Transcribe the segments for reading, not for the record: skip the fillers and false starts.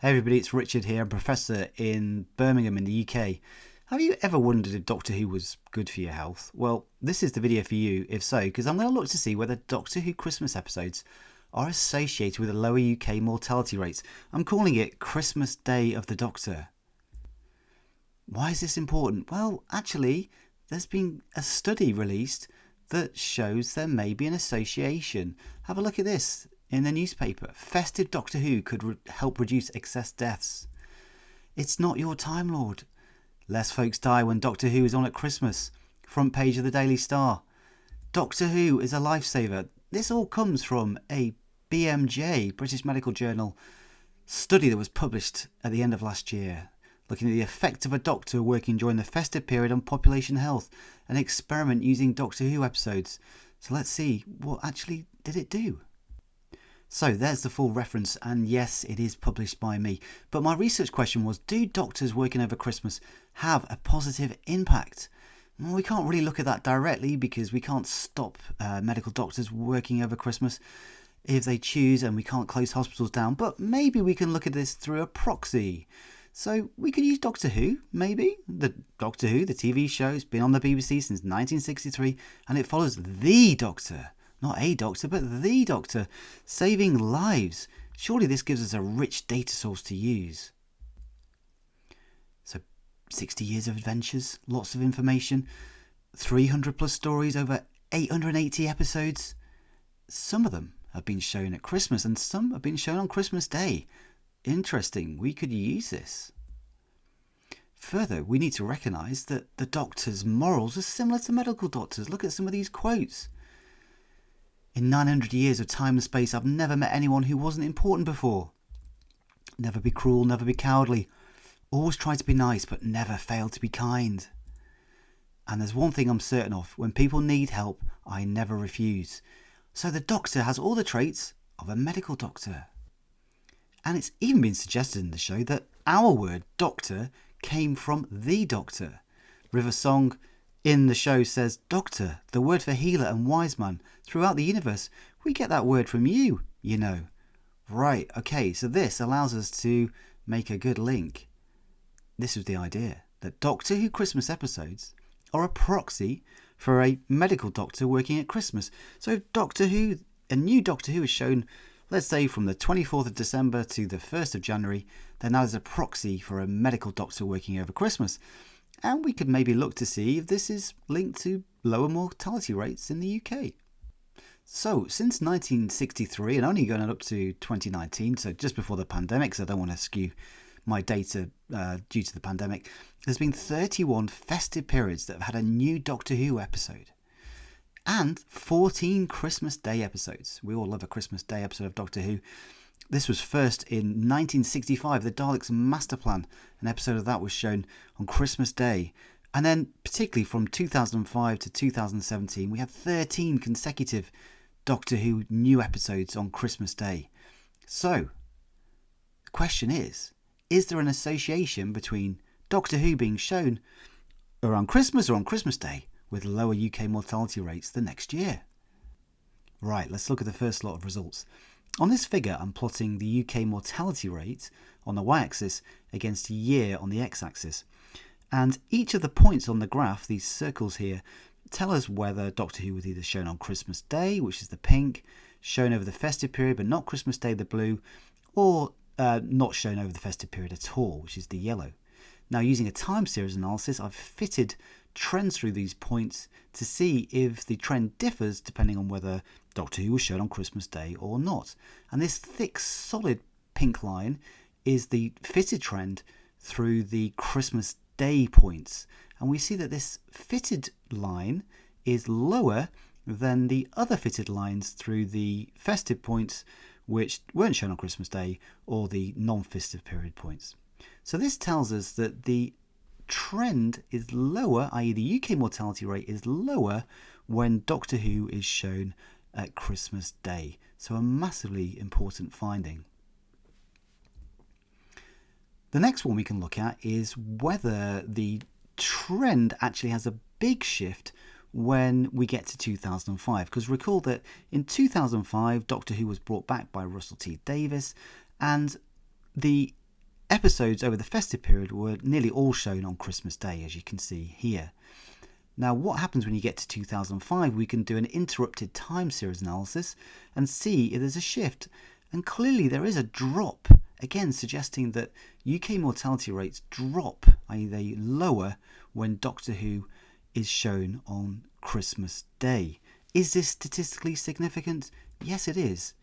Hey everybody, it's Richard here, I'm a professor in Birmingham in the UK. Have you ever wondered if Doctor Who was good for your health? Well, this is the video for you, if so, because I'm going to look to see whether Doctor Who Christmas episodes are associated with a lower UK mortality rates. I'm calling it Christmas Day of the Doctor. Why is this important? Well, actually, there's been a study released that shows there may be an association. Have a look at this. In the newspaper, festive Doctor Who could help reduce excess deaths. It's not your Time Lord. Less folks die when Doctor Who is on at Christmas. Front page of the Daily Star. Doctor Who is a lifesaver. This all comes from a BMJ, British Medical Journal, study that was published at the end of last year, looking at the effect of a doctor working during the festive period on population health, an experiment using Doctor Who episodes. So let's see, what actually did it do? So there's the full reference, and yes, it is published by me. But my research question was, do doctors working over Christmas have a positive impact? Well, we can't really look at that directly because we can't stop medical doctors working over Christmas if they choose, and we can't close hospitals down. But maybe we can look at this through a proxy. So we could use Doctor Who, maybe. The Doctor Who, the TV show, has been on the BBC since 1963, and it follows the Doctor. Not a doctor, but the Doctor, saving lives. Surely this gives us a rich data source to use. So 60 years of adventures, lots of information, 300 plus stories over 880 episodes. Some of them have been shown at Christmas and some have been shown on Christmas Day. Interesting, we could use this. Further, we need to recognise that the Doctor's morals are similar to medical doctors. Look at some of these quotes. In 900 years of time and space, I've never met anyone who wasn't important before. Never be cruel, never be cowardly. Always try to be nice, but never fail to be kind. And there's one thing I'm certain of. When people need help, I never refuse. So the Doctor has all the traits of a medical doctor. And it's even been suggested in the show that our word, doctor, came from the Doctor. River Song in the show says, Doctor, the word for healer and wise man. Throughout the universe, we get that word from you, you know. Right, okay, so this allows us to make a good link. This was the idea, that Doctor Who Christmas episodes are a proxy for a medical doctor working at Christmas. So if Doctor Who, a new Doctor Who is shown, let's say from the 24th of December to the 1st of January, then that is a proxy for a medical doctor working over Christmas. And we could maybe look to see if this is linked to lower mortality rates in the UK. So, since 1963 and only going up to 2019, so just before the pandemic, so I don't want to skew my data due to the pandemic, there's been 31 festive periods that have had a new Doctor Who episode. And 14 Christmas Day episodes. We all love a Christmas Day episode of Doctor Who. This was first in 1965, the Daleks' Master Plan. An episode of that was shown on Christmas Day. And then, particularly from 2005 to 2017, we had 13 consecutive Doctor Who new episodes on Christmas Day. So, the question is there an association between Doctor Who being shown around Christmas or on Christmas Day with lower UK mortality rates the next year? Right, let's look at the first lot of results. On this figure, I'm plotting the UK mortality rate on the y-axis against a year on the x-axis. And each of the points on the graph, these circles here, tell us whether Doctor Who was either shown on Christmas Day, which is the pink, shown over the festive period but not Christmas Day, the blue, or not shown over the festive period at all, which is the yellow. Now, using a time series analysis, I've fitted trends through these points to see if the trend differs depending on whether Doctor Who was shown on Christmas Day or not. And this thick, solid pink line is the fitted trend through the Christmas Day points. And we see that this fitted line is lower than the other fitted lines through the festive points, which weren't shown on Christmas Day, or the non-festive period points. So this tells us that the trend is lower, i.e. the UK mortality rate is lower when Doctor Who is shown at Christmas Day. So a massively important finding. The next one we can look at is whether the trend actually has a big shift when we get to 2005, because recall that in 2005 Doctor Who was brought back by Russell T Davies, and the episodes over the festive period were nearly all shown on Christmas Day, as you can see here. Now, what happens when you get to 2005? We can do an interrupted time series analysis and see if there's a shift. And clearly there is a drop, again suggesting that UK mortality rates drop, i.e. they lower when Doctor Who is shown on Christmas Day. Is this statistically significant? Yes, it is.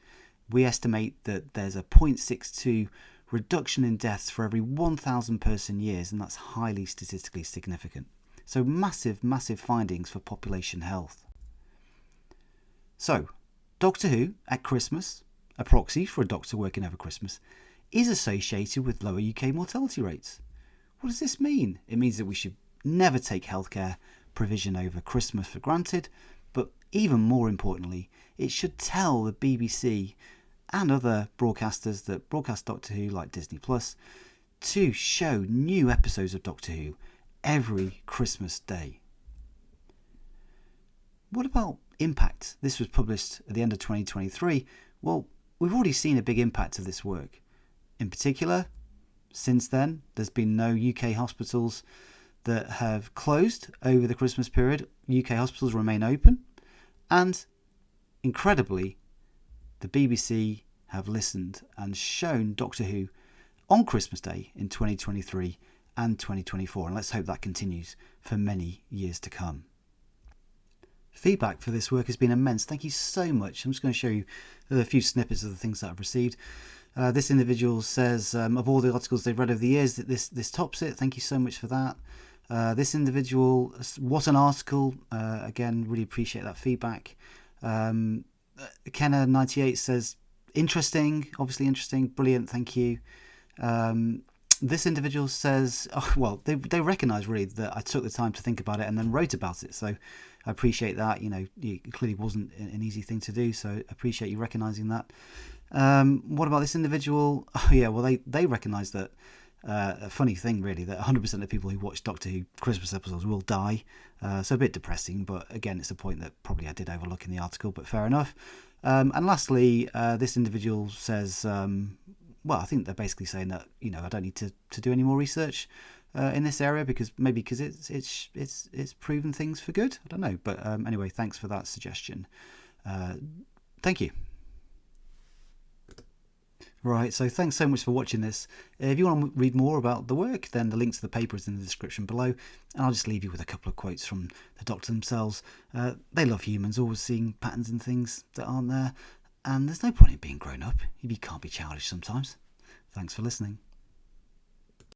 We estimate that there's a 0.62 reduction in deaths for every 1,000 person years, and that's highly statistically significant. So massive, massive findings for population health. So, Doctor Who at Christmas, a proxy for a doctor working over Christmas, is associated with lower UK mortality rates. What does this mean? It means that we should never take healthcare provision over Christmas for granted, but even more importantly, it should tell the BBC and other broadcasters that broadcast Doctor Who, like Disney Plus, to show new episodes of Doctor Who every Christmas Day. What about impact? This was published at the end of 2023. Well, we've already seen a big impact of this work. In particular, since then, there's been no UK hospitals that have closed over the Christmas period. UK hospitals remain open, and incredibly, the BBC have listened and shown Doctor Who on Christmas Day in 2023 and 2024, and let's hope that continues for many years to come. Feedback for this work has been immense. Thank you so much. I'm just going to show you a few snippets of the things that I've received. This individual says, of all the articles they've read over the years, that this tops it. Thank you so much for that. This individual, what an article. Again, really appreciate that feedback. Kenna98 says, interesting, obviously interesting, brilliant, thank you. This individual says, oh, well, they recognise really that I took the time to think about it and then wrote about it. So I appreciate that. You know, it clearly wasn't an easy thing to do. So I appreciate you recognising that. What about this individual? Oh, yeah, well, they recognise that. A funny thing, really, that 100% of people who watch Doctor Who Christmas episodes will die. So a bit depressing, but again, it's a point that probably I did overlook in the article, but fair enough. And lastly, this individual says, well, I think they're basically saying that, you know, I don't need to do any more research in this area because it's proven things for good. I don't know, but anyway, thanks for that suggestion. Thank you. Right, so thanks so much for watching this. If you want to read more about the work, then the links to the paper is in the description below, and I'll just leave you with a couple of quotes from the Doctor themselves. They love humans, always seeing patterns in things that aren't there, and there's no point in being grown up if you can't be childish sometimes. Thanks for listening.